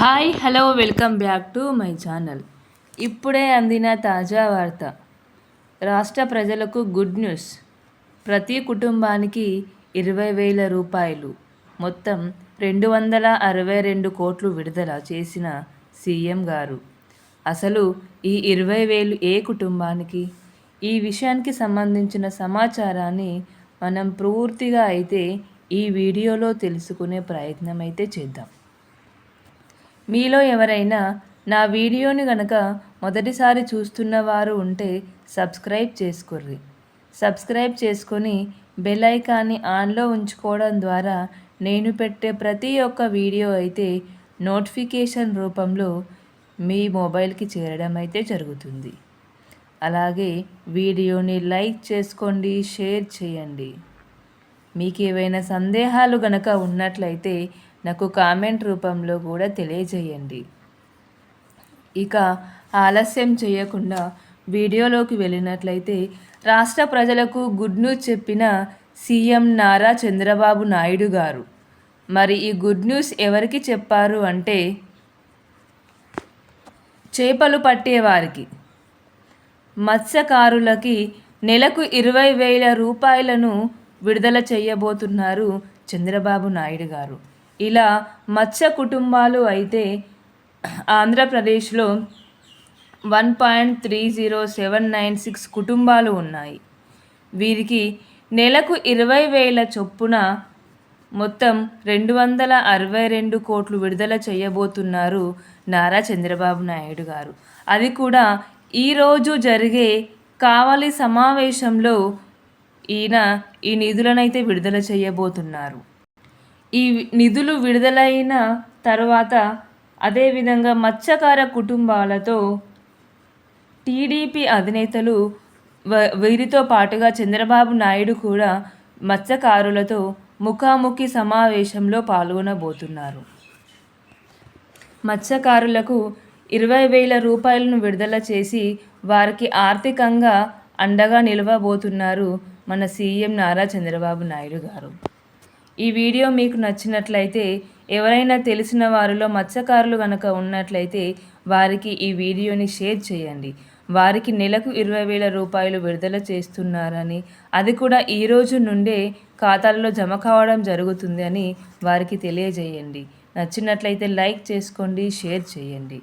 Hi hello welcome back to my channel. ఇప్పుడే అందిన తాజా వార్త. రాష్ట్ర ప్రజలకు గుడ్ న్యూస్. ప్రతి కుటుంబానికి 20,000 రూపాయలు, మొత్తం 262 కోట్లు విడుదల చేసిన సీఎం గారు. అసలు ఈ 20,000 ఏ కుటుంబానికి? ఈ విషయానికి సంబంధించిన సమాచారాన్ని మనం పూర్తిగా అయితే ఈ వీడియోలో తెలుసుకునే ప్రయత్నం అయితే చేద్దాం. మీలో ఎవరైనా నా వీడియోని గనక మొదటిసారి చూస్తున్న వారు ఉంటే సబ్స్క్రైబ్ చేసుకోర్రి. సబ్స్క్రైబ్ చేసుకొని బెల్ ఐకాన్ని ఆన్లో ఉంచుకోవడం ద్వారా నేను పెట్టే ప్రతి ఒక్క వీడియో అయితే నోటిఫికేషన్ రూపంలో మీ మొబైల్కి చేరడం అయితే జరుగుతుంది. అలాగే వీడియోని లైక్ చేసుకోండి, షేర్ చేయండి. మీకు ఏవైనా సందేహాలు గనక ఉన్నట్లయితే నాకు కామెంట్ రూపంలో కూడా తెలియజేయండి. ఇక ఆలస్యం చేయకుండా వీడియోలోకి వెళ్ళినట్లయితే, రాష్ట్ర ప్రజలకు గుడ్ న్యూస్ చెప్పిన సీఎం నారా చంద్రబాబు నాయుడు గారు. మరి ఈ గుడ్ న్యూస్ ఎవరికి చెప్పారు అంటే, చేపలు పట్టేవారికి, మత్స్యకారులకి నెలకు 20,000 రూపాయలను విడుదల చేయబోతున్నారు చంద్రబాబు నాయుడు గారు. ఇలా మత్స్య కుటుంబాలు అయితే ఆంధ్రప్రదేశ్లో 1.30,796 కుటుంబాలు ఉన్నాయి. వీరికి నెలకు 20,000 చొప్పున మొత్తం 262 కోట్లు విడుదల చేయబోతున్నారు నారా చంద్రబాబు నాయుడు గారు. అది కూడా ఈరోజు జరిగే కావలి సమావేశంలో ఈయన ఈ నిధులనైతే విడుదల చేయబోతున్నారు. ఈ నిధులు విడుదలైన తర్వాత అదేవిధంగా మత్స్యకార కుటుంబాలతో టీడీపీ అధినేతలు వీరితో పాటుగా చంద్రబాబు నాయుడు కూడా మత్స్యకారులతో ముఖాముఖి సమావేశంలో పాల్గొనబోతున్నారు. మత్స్యకారులకు 20,000 రూపాయలను విడుదల చేసి వారికి ఆర్థికంగా అండగా నిలవబోతున్నారు మన సీఎం నారా చంద్రబాబు నాయుడు గారు. ఈ వీడియో మీకు నచ్చినట్లయితే, ఎవరైనా తెలిసిన వారిలో మత్స్యకారులు కనుక ఉన్నట్లయితే వారికి ఈ వీడియోని షేర్ చేయండి. వారికి నెలకు 20,000 రూపాయలు విడుదల చేస్తున్నారని, అది కూడా ఈరోజు నుండే ఖాతాల్లో జమ కావడం జరుగుతుంది అని వారికి తెలియజేయండి. నచ్చినట్లయితే లైక్ చేసుకోండి, షేర్ చేయండి.